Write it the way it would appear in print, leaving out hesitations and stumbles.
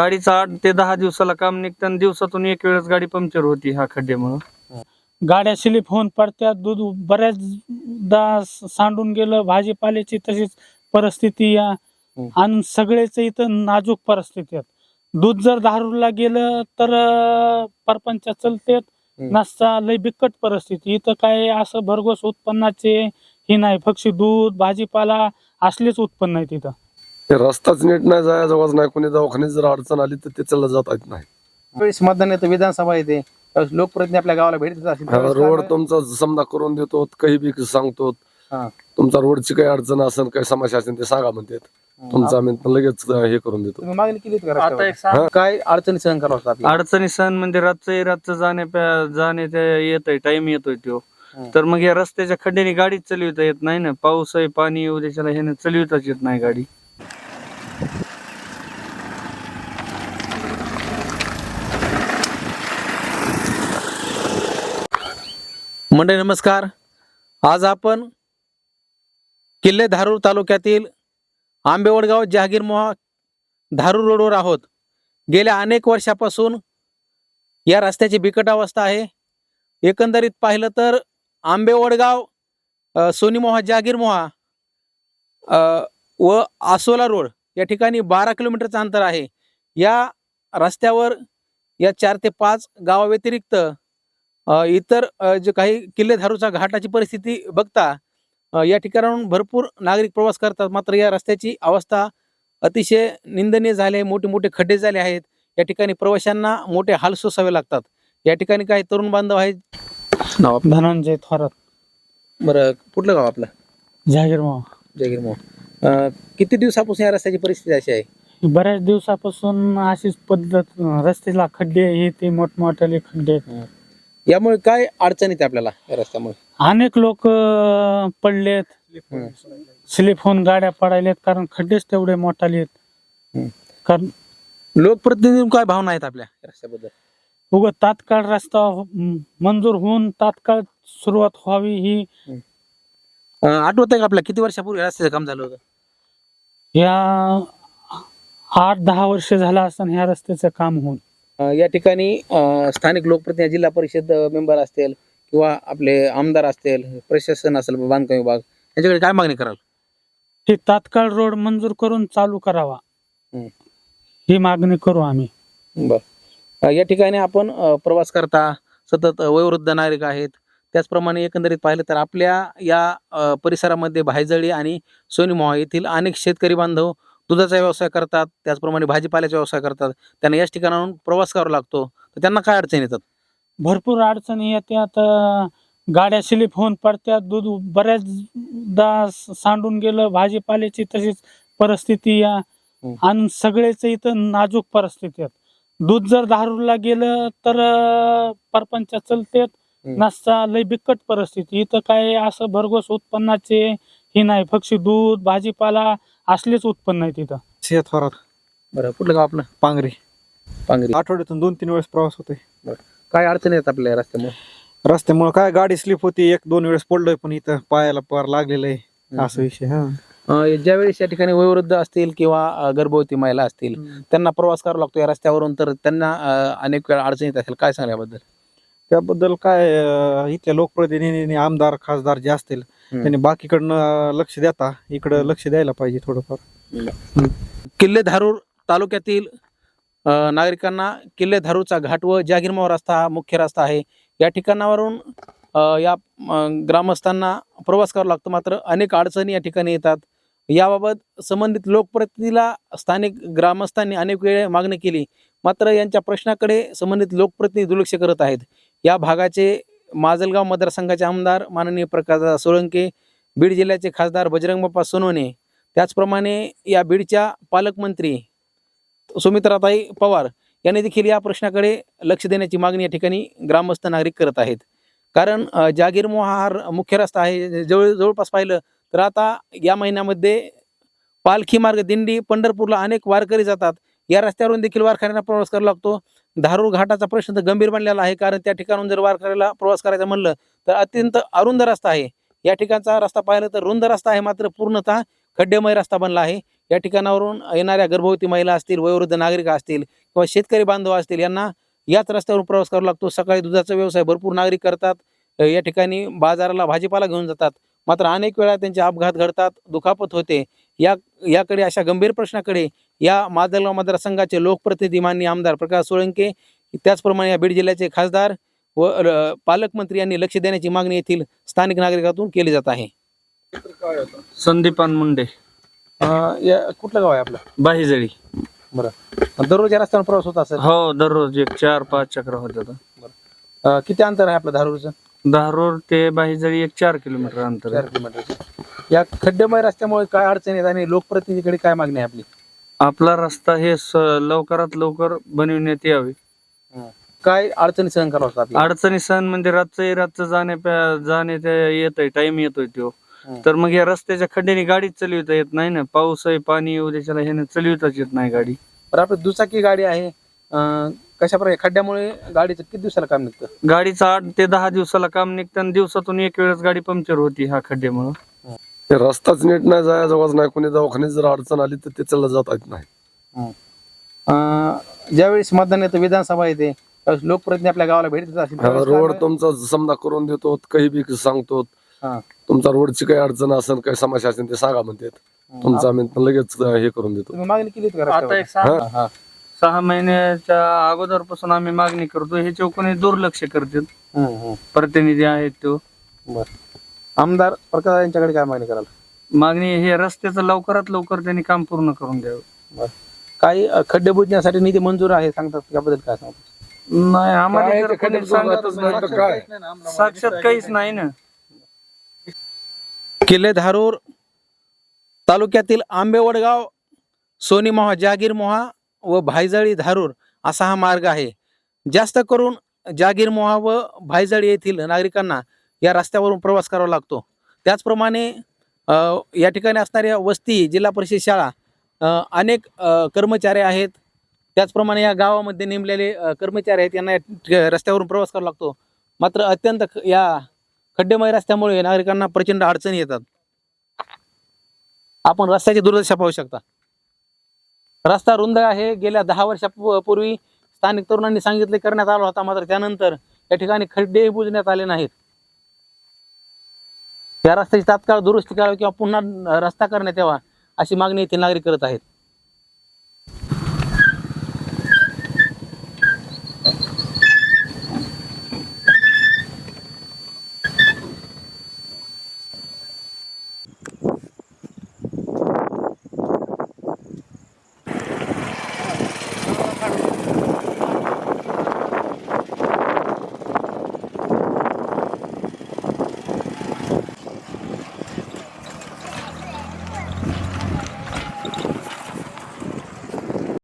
गाडीचं 8 ते 10 दिवसाला काम निघतं आणि दिवसातून एक वेळेस गाडी पंक्चर होती ह्या खड्ड्यामुळे. गाड्या स्लिप होऊन पडत्यात, दूध बऱ्याचदा सांडून गेलं, भाजीपाल्याची तशीच परिस्थिती या आणि सगळेच इथं नाजूक परिस्थिती आहे. दूध जर दारूला गेलं तर परपंच चलतेत, नसता लय बिकट परिस्थिती. इथं काय असं भरघोस उत्पन्नाचे हे नाही, फक्त दूध भाजीपाला असलेच उत्पन्न आहे तिथं. रस्ताच नीट नाही, जायजवळ नाही, कोणी दवाखान्यात जर अडचण आली तर त्याला जाता येत नाही. वेळेस मतदान येतं, विधानसभा येते, लोकप्रतिनिधी आपल्या गावाला भेट देत असतील. रोड तुमचा समजा करून देतो, काही बी सांगतो, तुमचा रोडची काही अडचण असेल, काही समस्या असेल ते सांगा म्हणतात, तुमचं आम्ही लगेच हे करून देतो. तुम्ही मागणी केली होती का आता एक रस्त्यावर? काय अडचणी सहन करावं लागतं आपल्याला? अडचणी सण म्हणजे रातचं जाणे येतोय, टाइम येतोय तो. तर मग या रस्त्याच्या खड्ड्याने गाडीच चालविता येत नाही ना. पाऊस आहे, पाणी येऊ द्याच्याला ह्याने चालविताच येत नाही गाडी. मंडळी नमस्कार. आज आपण किल्ले धारूर तालुक्यातील आंबेवडगाव जहागीरमोहा धारूर रोडवर आहोत. गेल्या अनेक वर्षापासून या रस्त्याची बिकट अवस्था आहे. एकंदरीत पाहिलं तर आंबेवडगाव, सोनीमोहा, जहागीरमोहा व आसोला रोड या ठिकाणी 12 किलोमीटरचं अंतर आहे. या रस्त्यावर या 4 ते 5 गावाव्यतिरिक्त इतर जे काही किल्ले धारूरच्या घाटाची परिस्थिती बघता या ठिकाणाहून भरपूर नागरिक प्रवास करतात. मात्र या रस्त्याची अवस्था अतिशय निंदनीय झाली आहे. मोठे मोठे खड्डे झाले आहेत. या ठिकाणी प्रवाशांना मोठे हाल सोसावे लागतात. या ठिकाणी काही तरुण बांधव आहेत. नाव आपलं? धनंजय थोरात, बरं, कुठलं गाव आपलं? जहागीरमोहा. जहागीरमोहा. किती दिवसापासून या रस्त्याची परिस्थिती अशी आहे? बऱ्याच दिवसापासून अशीच पद्धत, रस्त्याला खड्डे हे ते मोठमोठे खड्डे. यामुळे काय अडचण येते आपल्याला या रस्त्यामुळे? अनेक लोक पडलेत, स्लिप होऊन गाड्या पडायलेत, कारण खड्डेच तेवढे मोठाले आहेत. कारण लोकप्रतिनिधी काय भावना आहेत आपल्या या रस्त्याबद्दल? उगं तात्काळ रस्ता मंजूर होऊन तात्काळ सुरुवात व्हावी ही. आठवत आहे का आपल्या किती वर्षापूर्वी रस्त्याचं काम झालं होतं? या 8-10 वर्ष झालं असताना ह्या रस्त्याचं काम होऊन. या ठिकाणी स्थानिक लोकप्रतिनिधी, जिल्हा परिषद मेंबर असतील किंवा आपले आमदार असतील, प्रशासन असेल, बांधकाम विभाग, यांच्याकडे काय मागणी कराल? हे तात्काळ रोड मंजूर करून चालू करावा ही मागणी करू आम्ही. बर. या ठिकाणी आपण प्रवास करता, सतत वयोवृद्ध नागरिक आहेत. त्याचप्रमाणे एकंदरीत पाहिलं तर आपल्या या परिसरामध्ये भायजळी आणि सोनीमोहा येथील अनेक शेतकरी बांधव दुधाचा व्यवसाय करतात, त्याचप्रमाणे भाजीपाल्याचा व्यवसाय करतात. त्यांना याच ठिकाणाहून प्रवास करावा लागतो. तर त्यांना काय अडचणी येतात? भरपूर अडचणी येतात. गाड्या स्लिप होऊन पडत्यात, दूध बऱ्याचदा सांडून गेलं, भाजीपाल्याची तशीच परिस्थिती या आणि सगळेच इथं नाजूक परिस्थिती आहे. दूध जर दारूला गेलं तर परपंच चलतेत, नसता लय बिकट परिस्थिती. इथं काय असं भरघोस उत्पन्नाचे हे नाही, फक्त दूध भाजीपाला असलेच उत्पन्न आहे तिथं. थोरात. बरं, कुठलं गाव आपलं? पांगरी. पांगरी. आठवड्यातून 2-3 वेळेस प्रवास होतोय. काय अडचणी येतात आपल्या रस्त्यामुळे? रस्त्यामुळे काय गाडी स्लिप होती, 1-2 वेळेस पडलोय, पण इथं पायाला पार लागलेलं आहे, असा विषय. ज्यावेळेस या ठिकाणी वयोवृद्ध असतील किंवा गर्भवती महिला असतील, त्यांना प्रवास करावा लागतो या रस्त्यावरून, तर त्यांना अनेक वेळा अडचणी येत असेल. काय सांगा याबद्दल? त्याबद्दल काय, इथल्या लोकप्रतिनिधी, आमदार खासदार जे असतील त्यांनी बाकीकडनं लक्ष देता इकडं लक्ष द्यायला पाहिजे थोडंफार. किल्ले धारूर तालुक्यातील नागरिकांना किल्ले धारूरचा घाट व जहागीरमोहा रस्ता हा मुख्य रस्ता आहे. या ठिकाणावरून या ग्रामस्थांना प्रवास करावा लागतो. मात्र अनेक अडचणी या ठिकाणी येतात. याबाबत संबंधित लोकप्रतिनिधीला स्थानिक ग्रामस्थांनी अनेक वेळ मागणी केली, मात्र यांच्या प्रश्नाकडे संबंधित लोकप्रतिनिधी दुर्लक्ष करत आहेत. या भागाचे माजलगाव मतदारसंघाचे आमदार माननीय प्रकाशदादा सोळंके, बीड जिल्ह्याचे खासदार बजरंगबाप्पा सोनवणे, त्याचप्रमाणे या बीडच्या पालकमंत्री सुमित्राताई पवार यांनी देखील या प्रश्नाकडे लक्ष देण्याची मागणी या ठिकाणी ग्रामस्थ नागरिक करत आहेत. कारण जहागीरमोहा हा मुख्य रस्ता आहे. जवळपास पाहिलं तर आता या महिन्यामध्ये पालखी मार्ग दिंडी पंढरपूरला अनेक वारकरी जातात. या रस्त्यावरून देखील वारकऱ्यांना प्रवास करावा लागतो. धारूर घाटाचा प्रश्न तर गंभीर बनलेला आहे, कारण त्या ठिकाणून जर वारकऱ्याला प्रवास करायचा म्हणलं तर अत्यंत अरुंद रस्ता आहे. या ठिकाणचा रस्ता पाहिलं तर रुंद रस्ता आहे, मात्र पूर्णतः खड्डेमय रस्ता बनला आहे. या ठिकाणावरून येणाऱ्या गर्भवती महिला असतील, वयोवृद्ध नागरिक असतील किंवा शेतकरी बांधव असतील, यांना याच रस्त्यावरून प्रवास करावा लागतो. सकाळी दुधाचा व्यवसाय भरपूर नागरिक करतात. या ठिकाणी बाजाराला भाजीपाला घेऊन जातात. मात्र अनेक वेळा त्यांचे अपघात घडतात, दुखापत होते. याकडे, अशा गंभीर प्रश्नाकडे या माजलगाव मतदारसंघाचे लोकप्रतिनिधी माननीय आमदार प्रकाश सोळंके, त्याचप्रमाणे या बीड जिल्ह्याचे खासदार व पालकमंत्री यांनी लक्ष देण्याची मागणी येथील स्थानिक नागरिकातून केली जात आहे. संदीपान मुंडे, कुठलं गाव आहे आपलं? बाहीजळी. बरं, दररोज या रस्त्यावर प्रवास होत असेल? हो, दररोज 4-5 चक्र होतात. किती अंतर आहे आपलं धारूरचं? धारूर ते बाहीजळी 4 किलोमीटर अंतर आहे. 4 किलोमीटर. या खड्डेमय रस्त्यामुळे काय अडचणी आहेत आणि लोकप्रतिनिधीकडे काय मागणी आहे आपली? आपला रस्ता हे लवकरात लवकर बनविण्यात यावे. काय अडचणी सहन करावं लागतात? अडचणी सण म्हणजे रातचं जाणे येतोय, टाइम येतोय तो. तर मग या रस्त्याच्या खड्ड्याने गाडीच चालविता येत नाही ना. पाऊस आहे, पाणी येऊ द्यायला ह्याने चालविताच येत नाही गाडी. पण आपली दुचाकी गाडी आहे, कशा प्रकारे खड्ड्यामुळे गाडीचं किती दिवसाला काम निघतं? गाडीचं 8 ते 10 दिवसाला काम निघतं आणि दिवसातून एक वेळेस गाडी पंक्चर होती ह्या खड्ड्यामुळं. ते रस्ताच नीट नाही, जायजवळ नाही, कोणी दवाखान्यात जर अडचण आली तर त्याला जाता येत नाही. ज्यावेळेस मतदान येतं, विधानसभा येते, त्यावेळेस लोकप्रतिनिधी आपल्या गावाला भेट देत असतील. रोड तुमचा समजा करून देतो, काही बी सांगतो, तुमचा रोडची काही अडचण असेल, काही समस्या असेल ते सांगा म्हणतात. तुमचं आम्ही लगेच हे करून देतो. तुम्ही मागणी केली का आता एक 6 महिन्याच्या अगोदरपासून आम्ही मागणी करतो. ह्याच्या कोणी दुर्लक्ष करतात, प्रतिनिधी आहेत तो. आमदार प्रकाश यांच्याकडे काय मागणी कराल? मागणी हे रस्त्याचं लवकरात लवकर त्यांनी काम पूर्ण करून द्यावं. काही खड्डे बुजण्यासाठी निधी मंजूर आहे सांगतात, त्याबद्दल काय सांगतात? नाही, आम्हाला काय तर ते कोणी खड्डे सांगतच नाही तर काय? साक्षात काहीच नाही ना. किल्ले धारूर तालुक्यातील आंबेवडगाव, सोनीमोहा, जहागीरमोहा व भायजळी धारूर असा हा मार्ग आहे. जास्त करून जहागीरमोहा व भायजळी येथील नागरिकांना या रस्त्यावरून प्रवास करावा लागतो. त्याचप्रमाणे या ठिकाणी असणाऱ्या वस्ती, जिल्हा परिषद शाळा, अनेक कर्मचारी आहेत. त्याचप्रमाणे या गावामध्ये नेमलेले कर्मचारी आहेत, यांना या रस्त्यावरून प्रवास करावा लागतो. मात्र अत्यंत या खड्डेमय रस्त्यामुळे नागरिकांना प्रचंड अडचणी येतात. आपण रस्त्याची दुर्दशा पाहू शकता. रस्ता रुंद आहे. गेल्या 10 वर्षापूर्वी स्थानिक तरुणांनी सांगितले करण्यात आला होता, मात्र त्यानंतर या ठिकाणी खड्डे बुजण्यात आले नाहीत. या रस्त्याची तात्काळ दुरुस्ती करावी किंवा पुन्हा रस्ता करण्यात यावा अशी मागणी येथील नागरिक करत आहेत.